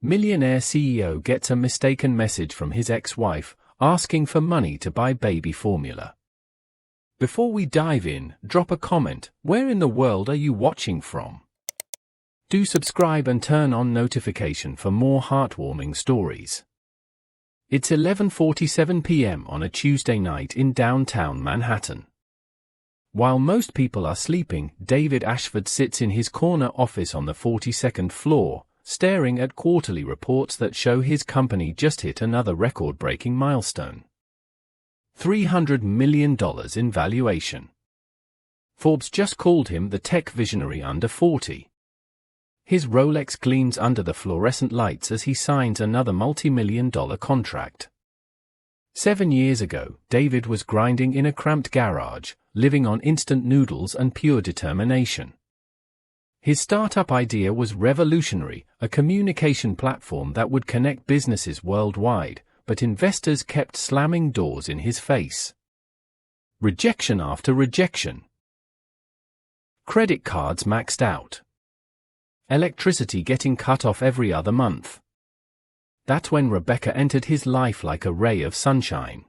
Millionaire CEO gets a mistaken message from his ex-wife, asking for money to buy baby formula. Before we dive in, drop a comment. Where in the world are you watching from? Do subscribe and turn on notification for more heartwarming stories. It's 11:47 p.m. on a Tuesday night in downtown Manhattan. While most people are sleeping, David Ashford sits in his corner office on the 42nd floor, staring at quarterly reports that show his company just hit another record-breaking milestone. $300 million in valuation. Forbes just called him the tech visionary under 40. His Rolex gleams under the fluorescent lights as he signs another multi-million-dollar contract. 7 years ago, David was grinding in a cramped garage, living on instant noodles and pure determination. His startup idea was revolutionary, a communication platform that would connect businesses worldwide, but investors kept slamming doors in his face. Rejection after rejection. Credit cards maxed out. Electricity getting cut off every other month. That's when Rebecca entered his life like a ray of sunshine.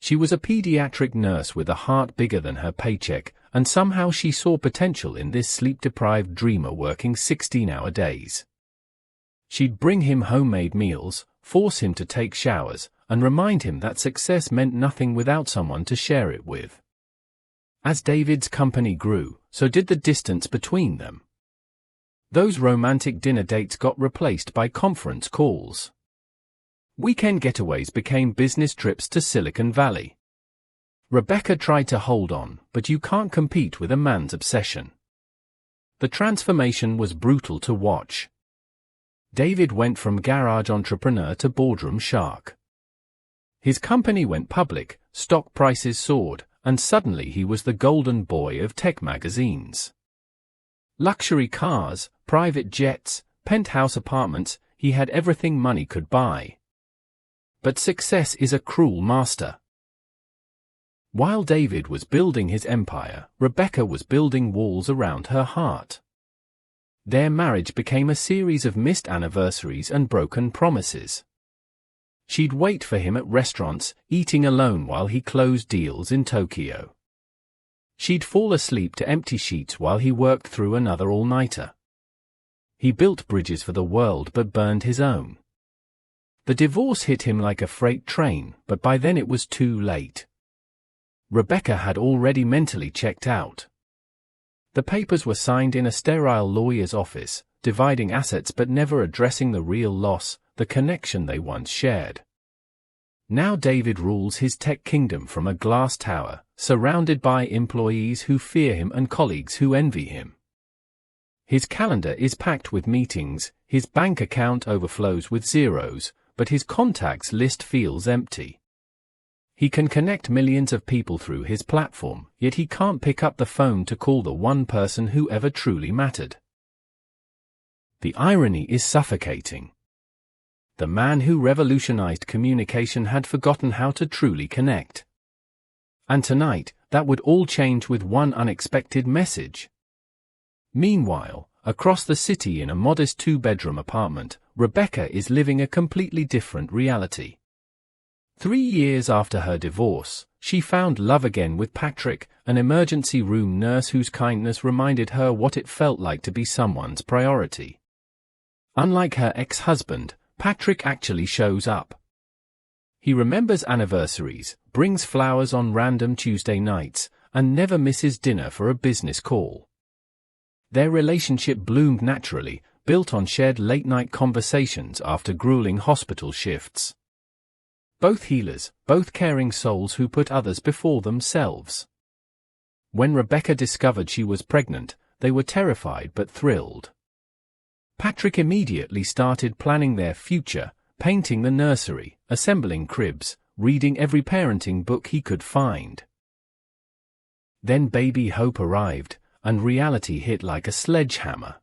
She was a pediatric nurse with a heart bigger than her paycheck, and somehow she saw potential in this sleep-deprived dreamer working 16-hour days. She'd bring him homemade meals, force him to take showers, and remind him that success meant nothing without someone to share it with. As David's company grew, so did the distance between them. Those romantic dinner dates got replaced by conference calls. Weekend getaways became business trips to Silicon Valley. Rebecca tried to hold on, but you can't compete with a man's obsession. The transformation was brutal to watch. David went from garage entrepreneur to boardroom shark. His company went public, stock prices soared, and suddenly he was the golden boy of tech magazines. Luxury cars, private jets, penthouse apartments, he had everything money could buy. But success is a cruel master. While David was building his empire, Rebecca was building walls around her heart. Their marriage became a series of missed anniversaries and broken promises. She'd wait for him at restaurants, eating alone while he closed deals in Tokyo. She'd fall asleep to empty sheets while he worked through another all-nighter. He built bridges for the world but burned his own. The divorce hit him like a freight train, but by then it was too late. Rebecca had already mentally checked out. The papers were signed in a sterile lawyer's office, dividing assets but never addressing the real loss, the connection they once shared. Now David rules his tech kingdom from a glass tower, surrounded by employees who fear him and colleagues who envy him. His calendar is packed with meetings, his bank account overflows with zeros, but his contacts list feels empty. He can connect millions of people through his platform, yet he can't pick up the phone to call the one person who ever truly mattered. The irony is suffocating. The man who revolutionized communication had forgotten how to truly connect. And tonight, that would all change with one unexpected message. Meanwhile, across the city in a modest 2-bedroom apartment, Rebecca is living a completely different reality. 3 years after her divorce, she found love again with Patrick, an emergency room nurse whose kindness reminded her what it felt like to be someone's priority. Unlike her ex-husband, Patrick actually shows up. He remembers anniversaries, brings flowers on random Tuesday nights, and never misses dinner for a business call. Their relationship bloomed naturally, built on shared late-night conversations after grueling hospital shifts. Both healers, both caring souls who put others before themselves. When Rebecca discovered she was pregnant, they were terrified but thrilled. Patrick immediately started planning their future, painting the nursery, assembling cribs, reading every parenting book he could find. Then baby Hope arrived, and reality hit like a sledgehammer.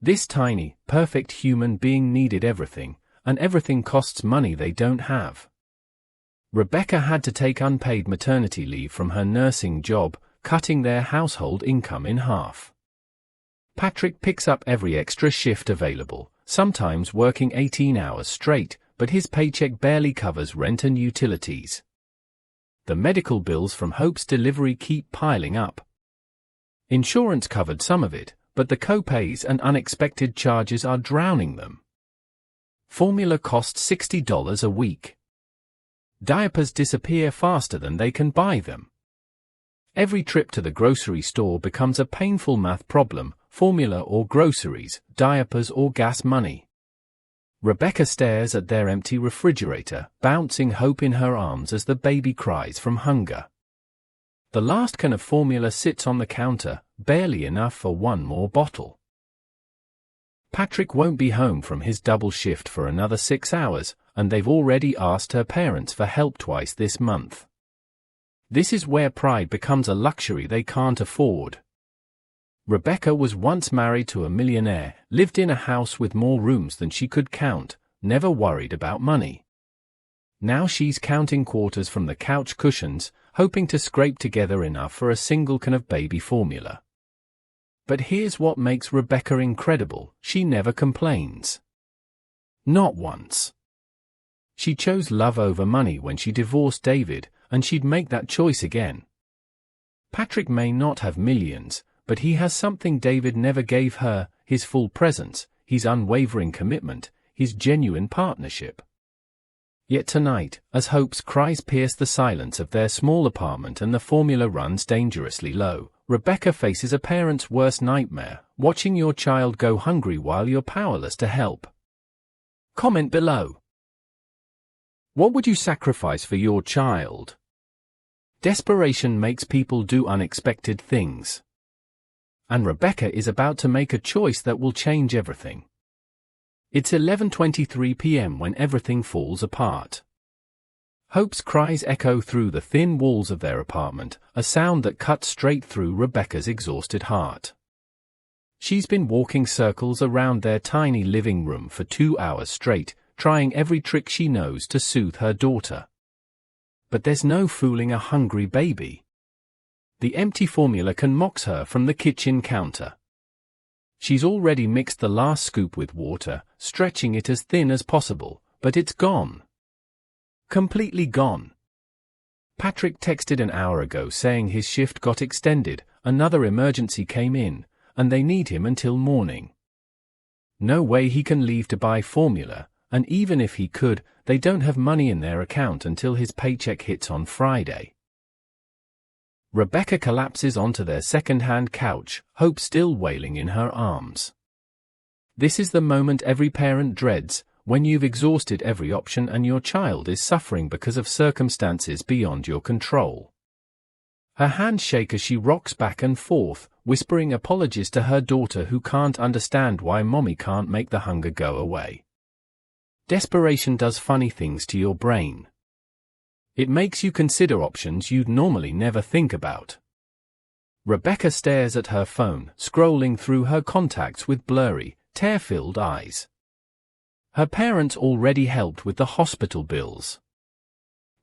This tiny, perfect human being needed everything, and everything costs money they don't have. Rebecca had to take unpaid maternity leave from her nursing job, cutting their household income in half. Patrick picks up every extra shift available, sometimes working 18 hours straight, but his paycheck barely covers rent and utilities. The medical bills from Hope's delivery keep piling up. Insurance covered some of it, but the co-pays and unexpected charges are drowning them. Formula costs $60 a week. Diapers disappear faster than they can buy them. Every trip to the grocery store becomes a painful math problem: formula or groceries, diapers or gas money. Rebecca stares at their empty refrigerator, bouncing Hope in her arms as the baby cries from hunger. The last can of formula sits on the counter, barely enough for one more bottle. Patrick won't be home from his double shift for another 6 hours, and they've already asked her parents for help twice this month. This is where pride becomes a luxury they can't afford. Rebecca was once married to a millionaire, lived in a house with more rooms than she could count, never worried about money. Now she's counting quarters from the couch cushions, hoping to scrape together enough for a single can of baby formula. But here's what makes Rebecca incredible: she never complains. Not once. She chose love over money when she divorced David, and she'd make that choice again. Patrick may not have millions, but he has something David never gave her: his full presence, his unwavering commitment, his genuine partnership. Yet tonight, as Hope's cries pierce the silence of their small apartment and the formula runs dangerously low, Rebecca faces a parent's worst nightmare: watching your child go hungry while you're powerless to help. Comment below. What would you sacrifice for your child? Desperation makes people do unexpected things. And Rebecca is about to make a choice that will change everything. It's 11:23 p.m. when everything falls apart. Hope's cries echo through the thin walls of their apartment, a sound that cuts straight through Rebecca's exhausted heart. She's been walking circles around their tiny living room for 2 hours straight, trying every trick she knows to soothe her daughter. But there's no fooling a hungry baby. The empty formula can mocks her from the kitchen counter. She's already mixed the last scoop with water, stretching it as thin as possible, but it's gone. Completely gone. Patrick texted an hour ago saying his shift got extended, another emergency came in, and they need him until morning. No way he can leave to buy formula, and even if he could, they don't have money in their account until his paycheck hits on Friday. Rebecca collapses onto their second-hand couch, Hope still wailing in her arms. This is the moment every parent dreads, when you've exhausted every option and your child is suffering because of circumstances beyond your control. Her hands shake as she rocks back and forth, whispering apologies to her daughter who can't understand why mommy can't make the hunger go away. Desperation does funny things to your brain. It makes you consider options you'd normally never think about. Rebecca stares at her phone, scrolling through her contacts with blurry, tear-filled eyes. Her parents already helped with the hospital bills.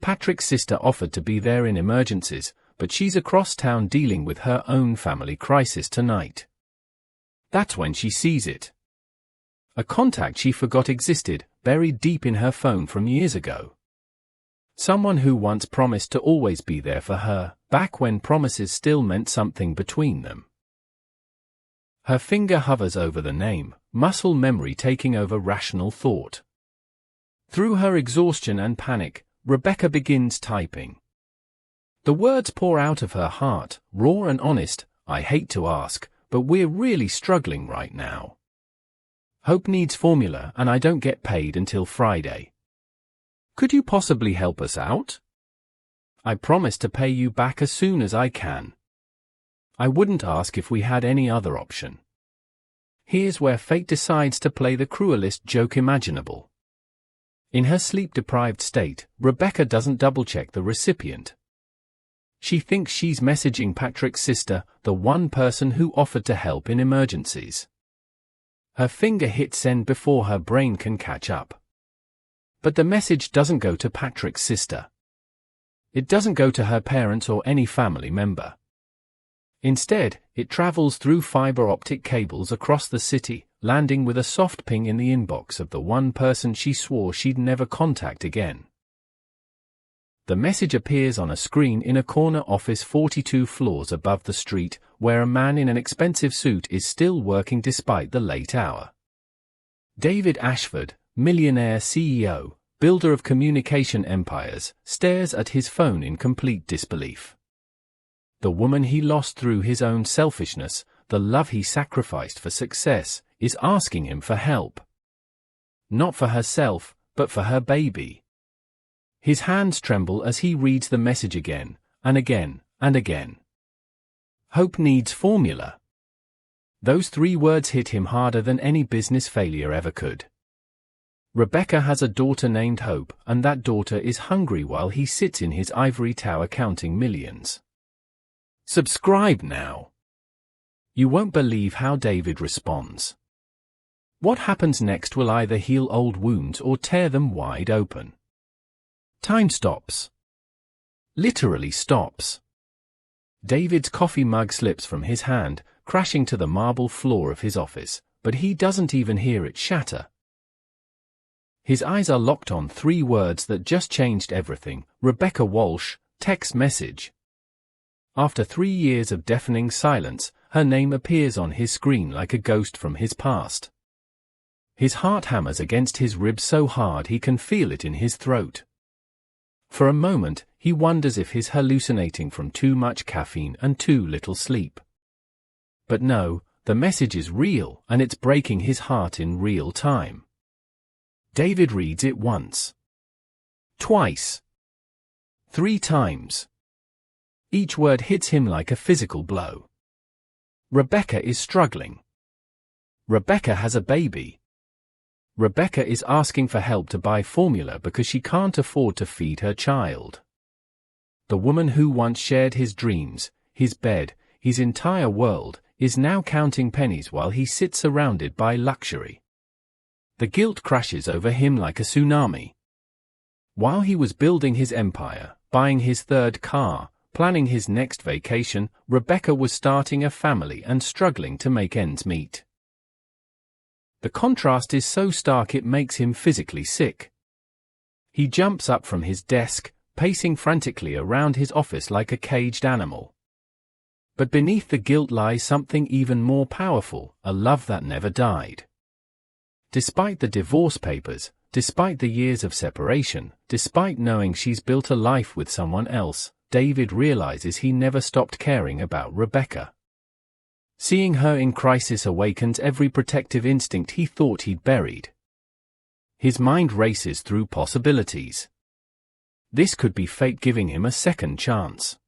Patrick's sister offered to be there in emergencies, but she's across town dealing with her own family crisis tonight. That's when she sees it. A contact she forgot existed, buried deep in her phone from years ago. Someone who once promised to always be there for her, back when promises still meant something between them. Her finger hovers over the name, muscle memory taking over rational thought. Through her exhaustion and panic, Rebecca begins typing. The words pour out of her heart, raw and honest: I hate to ask, but we're really struggling right now. Hope needs formula and I don't get paid until Friday. Could you possibly help us out? I promise to pay you back as soon as I can. I wouldn't ask if we had any other option. Here's where fate decides to play the cruelest joke imaginable. In her sleep-deprived state, Rebecca doesn't double-check the recipient. She thinks she's messaging Patrick's sister, the one person who offered to help in emergencies. Her finger hits send before her brain can catch up. But the message doesn't go to Patrick's sister. It doesn't go to her parents or any family member. Instead, it travels through fiber optic cables across the city, landing with a soft ping in the inbox of the one person she swore she'd never contact again. The message appears on a screen in a corner office 42 floors above the street, where a man in an expensive suit is still working despite the late hour. David Ashford, millionaire CEO, builder of communication empires, stares at his phone in complete disbelief. The woman he lost through his own selfishness, the love he sacrificed for success, is asking him for help. Not for herself, but for her baby. His hands tremble as he reads the message again, and again, and again. Hope needs formula. Those 3 words hit him harder than any business failure ever could. Rebecca has a daughter named Hope, and that daughter is hungry while he sits in his ivory tower counting millions. Subscribe now. You won't believe how David responds. What happens next will either heal old wounds or tear them wide open. Time stops. Literally stops. David's coffee mug slips from his hand, crashing to the marble floor of his office, but he doesn't even hear it shatter. His eyes are locked on 3 words that just changed everything: Rebecca Walsh, text message. After 3 years of deafening silence, her name appears on his screen like a ghost from his past. His heart hammers against his ribs so hard he can feel it in his throat. For a moment, he wonders if he's hallucinating from too much caffeine and too little sleep. But no, the message is real, and it's breaking his heart in real time. David reads it once. Twice. 3 times. Each word hits him like a physical blow. Rebecca is struggling. Rebecca has a baby. Rebecca is asking for help to buy formula because she can't afford to feed her child. The woman who once shared his dreams, his bed, his entire world, is now counting pennies while he sits surrounded by luxury. The guilt crashes over him like a tsunami. While he was building his empire, buying his 3rd car, planning his next vacation, Rebecca was starting a family and struggling to make ends meet. The contrast is so stark it makes him physically sick. He jumps up from his desk, pacing frantically around his office like a caged animal. But beneath the guilt lies something even more powerful, a love that never died. Despite the divorce papers, despite the years of separation, despite knowing she's built a life with someone else, David realizes he never stopped caring about Rebecca. Seeing her in crisis awakens every protective instinct he thought he'd buried. His mind races through possibilities. This could be fate giving him a second chance.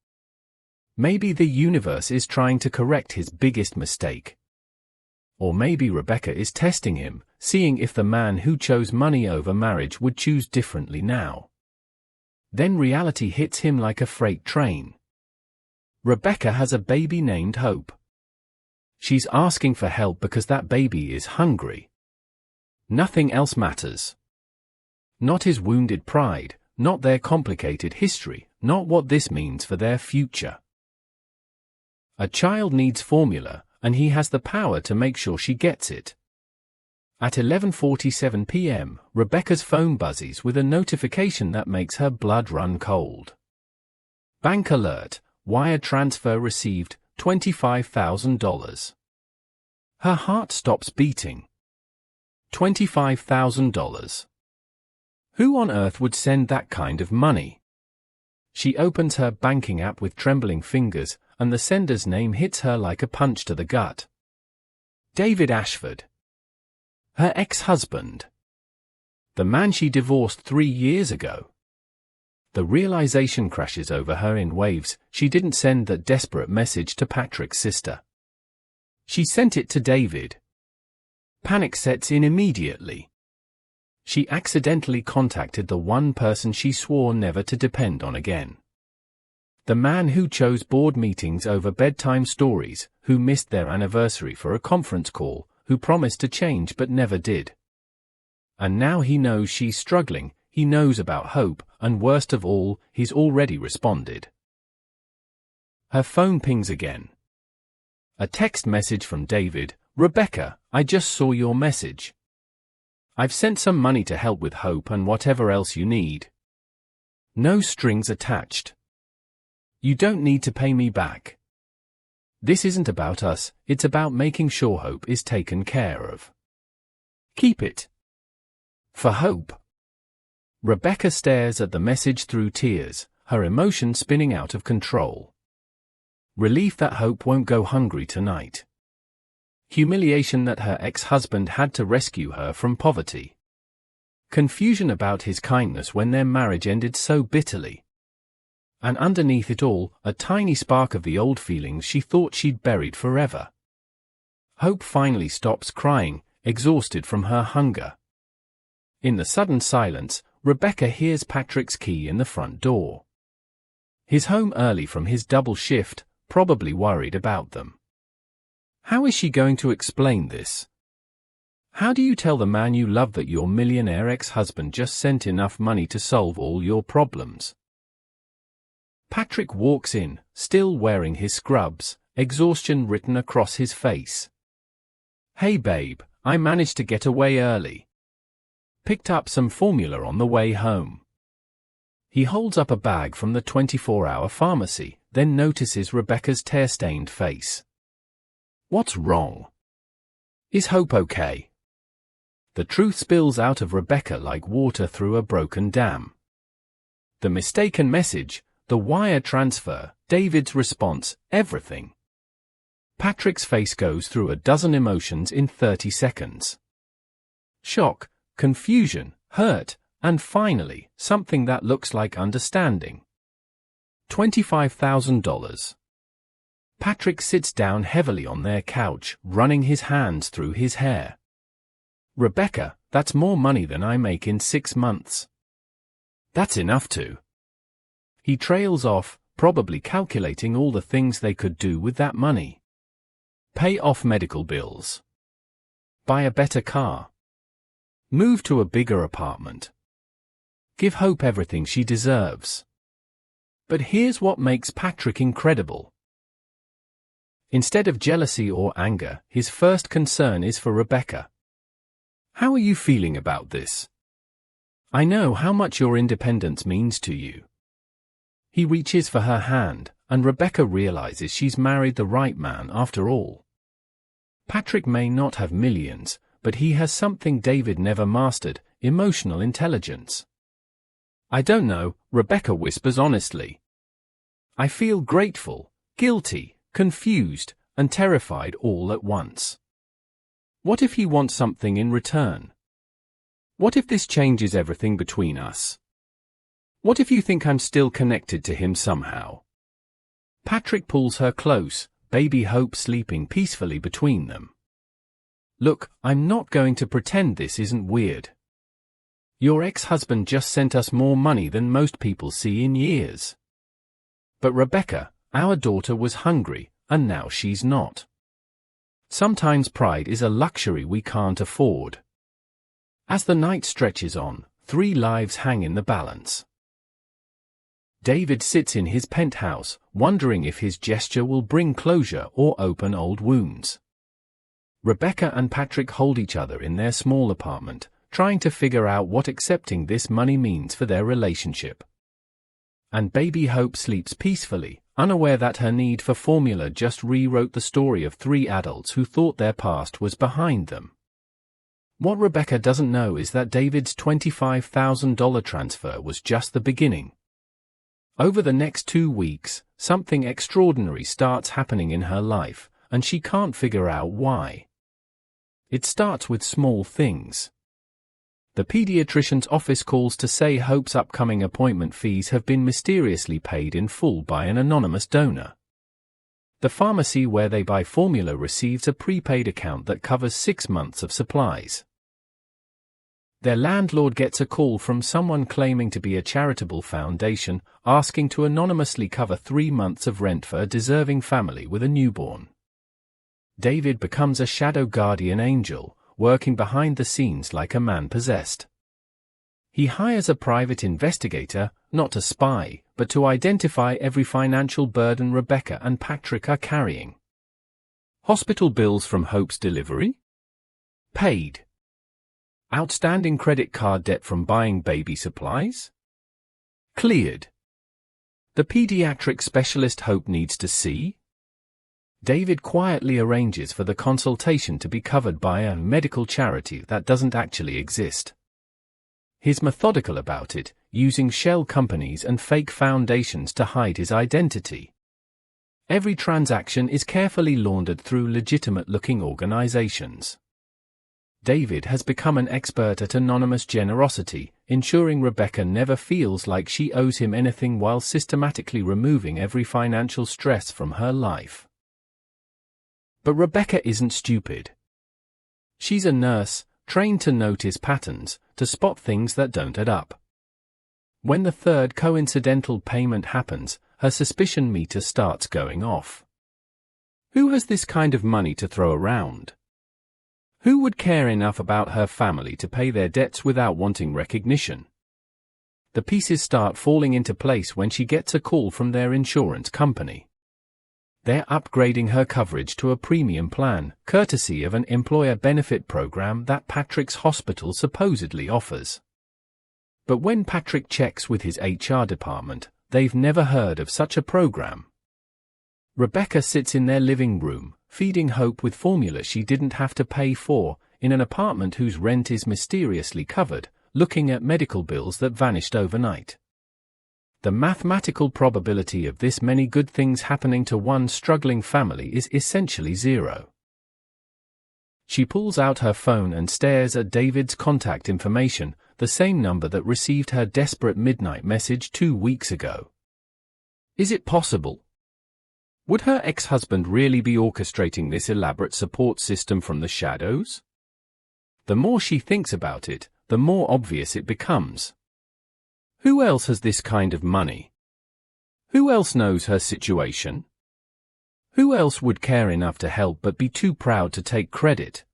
Maybe the universe is trying to correct his biggest mistake. Or maybe Rebecca is testing him, seeing if the man who chose money over marriage would choose differently now. Then reality hits him like a freight train. Rebecca has a baby named Hope. She's asking for help because that baby is hungry. Nothing else matters. Not his wounded pride, not their complicated history, not what this means for their future. A child needs formula, and he has the power to make sure she gets it. At 11:47 p.m., Rebecca's phone buzzes with a notification that makes her blood run cold. Bank alert, wire transfer received, $25,000. Her heart stops beating. $25,000. Who on earth would send that kind of money? She opens her banking app with trembling fingers, and the sender's name hits her like a punch to the gut. David Ashford. Her ex-husband. The man she divorced 3 years ago. The realization crashes over her in waves. She didn't send that desperate message to Patrick's sister. She sent it to David. Panic sets in immediately. She accidentally contacted the one person she swore never to depend on again. The man who chose board meetings over bedtime stories, who missed their anniversary for a conference call, who promised to change but never did. And now he knows she's struggling, he knows about Hope, and worst of all, he's already responded. Her phone pings again. A text message from David, Rebecca, I just saw your message. I've sent some money to help with Hope and whatever else you need. No strings attached. You don't need to pay me back. This isn't about us, it's about making sure Hope is taken care of. Keep it. For Hope. Rebecca stares at the message through tears, her emotions spinning out of control. Relief that Hope won't go hungry tonight. Humiliation that her ex-husband had to rescue her from poverty. Confusion about his kindness when their marriage ended so bitterly. And underneath it all, a tiny spark of the old feelings she thought she'd buried forever. Hope finally stops crying, exhausted from her hunger. In the sudden silence, Rebecca hears Patrick's key in the front door. He's home early from his double shift, probably worried about them. How is she going to explain this? How do you tell the man you love that your millionaire ex-husband just sent enough money to solve all your problems? Patrick walks in, still wearing his scrubs, exhaustion written across his face. Hey babe, I managed to get away early. Picked up some formula on the way home. He holds up a bag from the 24-hour pharmacy, then notices Rebecca's tear-stained face. What's wrong? Is Hope okay? The truth spills out of Rebecca like water through a broken dam. The mistaken message, the wire transfer, David's response, everything. Patrick's face goes through a dozen emotions in 30 seconds. Shock, confusion, hurt, and finally, something that looks like understanding. $25,000. Patrick sits down heavily on their couch, running his hands through his hair. Rebecca, that's more money than I make in 6 months. That's enough to. He trails off, probably calculating all the things they could do with that money. Pay off medical bills. Buy a better car. Move to a bigger apartment. Give Hope everything she deserves. But here's what makes Patrick incredible. Instead of jealousy or anger, his first concern is for Rebecca. How are you feeling about this? I know how much your independence means to you. He reaches for her hand, and Rebecca realizes she's married the right man after all. Patrick may not have millions, but he has something David never mastered, emotional intelligence. I don't know, Rebecca whispers honestly. I feel grateful, guilty, confused, and terrified all at once. What if he wants something in return? What if this changes everything between us? What if you think I'm still connected to him somehow? Patrick pulls her close, baby Hope sleeping peacefully between them. Look, I'm not going to pretend this isn't weird. Your ex-husband just sent us more money than most people see in years. But Rebecca, our daughter was hungry, and now she's not. Sometimes pride is a luxury we can't afford. As the night stretches on, 3 lives hang in the balance. David sits in his penthouse, wondering if his gesture will bring closure or open old wounds. Rebecca and Patrick hold each other in their small apartment, trying to figure out what accepting this money means for their relationship. And baby Hope sleeps peacefully, unaware that her need for formula just rewrote the story of 3 adults who thought their past was behind them. What Rebecca doesn't know is that David's $25,000 transfer was just the beginning. Over the next 2 weeks, something extraordinary starts happening in her life, and she can't figure out why. It starts with small things. The pediatrician's office calls to say Hope's upcoming appointment fees have been mysteriously paid in full by an anonymous donor. The pharmacy where they buy formula receives a prepaid account that covers 6 months of supplies. Their landlord gets a call from someone claiming to be a charitable foundation, asking to anonymously cover 3 months of rent for a deserving family with a newborn. David becomes a shadow guardian angel, working behind the scenes like a man possessed. He hires a private investigator, not to spy, but to identify every financial burden Rebecca and Patrick are carrying. Hospital bills from Hope's delivery? Paid. Outstanding credit card debt from buying baby supplies? Cleared. The pediatric specialist Hope needs to see? David quietly arranges for the consultation to be covered by a medical charity that doesn't actually exist. He's methodical about it, using shell companies and fake foundations to hide his identity. Every transaction is carefully laundered through legitimate-looking organizations. David has become an expert at anonymous generosity, ensuring Rebecca never feels like she owes him anything while systematically removing every financial stress from her life. But Rebecca isn't stupid. She's a nurse, trained to notice patterns, to spot things that don't add up. When the third coincidental payment happens, her suspicion meter starts going off. Who has this kind of money to throw around? Who would care enough about her family to pay their debts without wanting recognition? The pieces start falling into place when she gets a call from their insurance company. They're upgrading her coverage to a premium plan, courtesy of an employer benefit program that Patrick's hospital supposedly offers. But when Patrick checks with his HR department, they've never heard of such a program. Rebecca sits in their living room, feeding Hope with formula she didn't have to pay for, in an apartment whose rent is mysteriously covered, looking at medical bills that vanished overnight. The mathematical probability of this many good things happening to one struggling family is essentially zero. She pulls out her phone and stares at David's contact information, the same number that received her desperate midnight message 2 weeks ago. Is it possible? Would her ex-husband really be orchestrating this elaborate support system from the shadows? The more she thinks about it, the more obvious it becomes. Who else has this kind of money? Who else knows her situation? Who else would care enough to help but be too proud to take credit?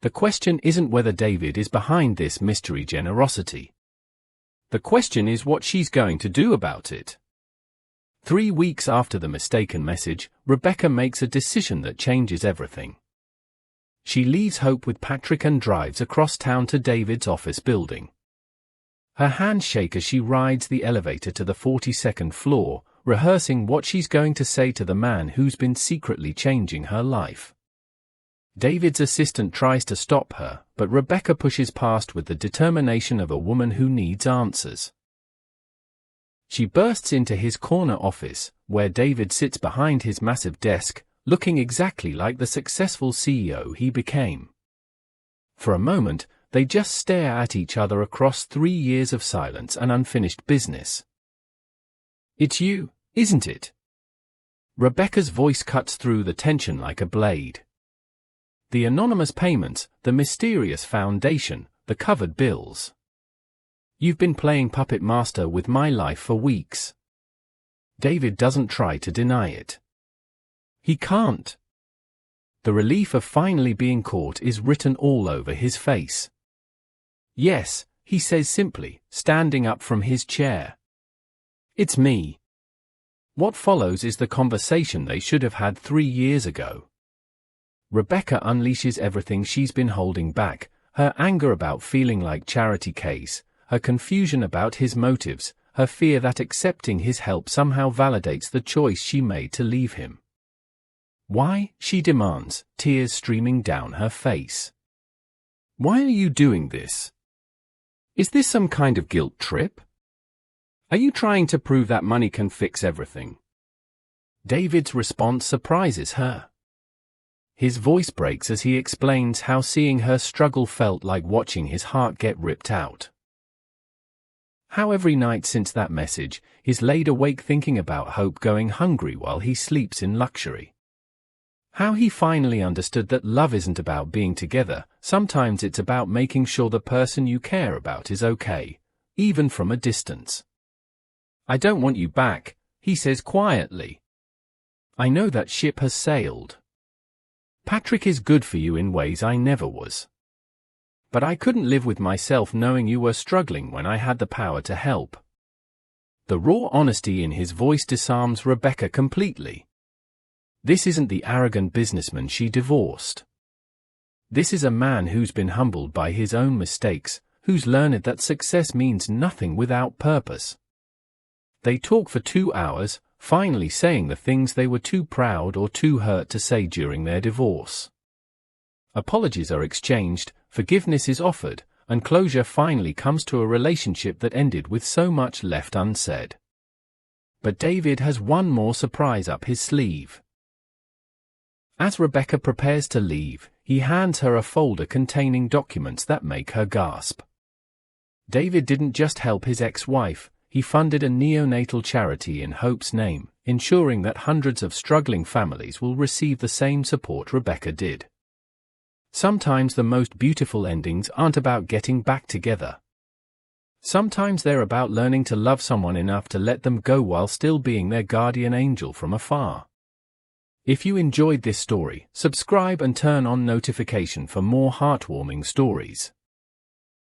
The question isn't whether David is behind this mystery generosity. The question is what she's going to do about it. 3 weeks after the mistaken message, Rebecca makes a decision that changes everything. She leaves Hope with Patrick and drives across town to David's office building. Her hands shake as she rides the elevator to the 42nd floor, rehearsing what she's going to say to the man who's been secretly changing her life. David's assistant tries to stop her, but Rebecca pushes past with the determination of a woman who needs answers. She bursts into his corner office, where David sits behind his massive desk, looking exactly like the successful CEO he became. For a moment, they just stare at each other across 3 years of silence and unfinished business. It's you, isn't it? Rebecca's voice cuts through the tension like a blade. The anonymous payments, the mysterious foundation, the covered bills. You've been playing puppet master with my life for weeks. David doesn't try to deny it. He can't. The relief of finally being caught is written all over his face. Yes, he says simply, standing up from his chair. It's me. What follows is the conversation they should have had 3 years ago. Rebecca unleashes everything she's been holding back, her anger about feeling like charity case, her confusion about his motives, her fear that accepting his help somehow validates the choice she made to leave him. Why, she demands, tears streaming down her face. Why are you doing this? Is this some kind of guilt trip? Are you trying to prove that money can fix everything? David's response surprises her. His voice breaks as he explains how seeing her struggle felt like watching his heart get ripped out. How every night since that message, he's laid awake thinking about Hope going hungry while he sleeps in luxury. How he finally understood that love isn't about being together, sometimes it's about making sure the person you care about is okay, even from a distance. I don't want you back, he says quietly. I know that ship has sailed. Patrick is good for you in ways I never was. But I couldn't live with myself knowing you were struggling when I had the power to help. The raw honesty in his voice disarms Rebecca completely. This isn't the arrogant businessman she divorced. This is a man who's been humbled by his own mistakes, who's learned that success means nothing without purpose. They talk for 2 hours, finally saying the things they were too proud or too hurt to say during their divorce. Apologies are exchanged, forgiveness is offered, and closure finally comes to a relationship that ended with so much left unsaid. But David has one more surprise up his sleeve. As Rebecca prepares to leave, he hands her a folder containing documents that make her gasp. David didn't just help his ex-wife, he funded a neonatal charity in Hope's name, ensuring that hundreds of struggling families will receive the same support Rebecca did. Sometimes the most beautiful endings aren't about getting back together. Sometimes they're about learning to love someone enough to let them go while still being their guardian angel from afar. If you enjoyed this story, subscribe and turn on notification for more heartwarming stories.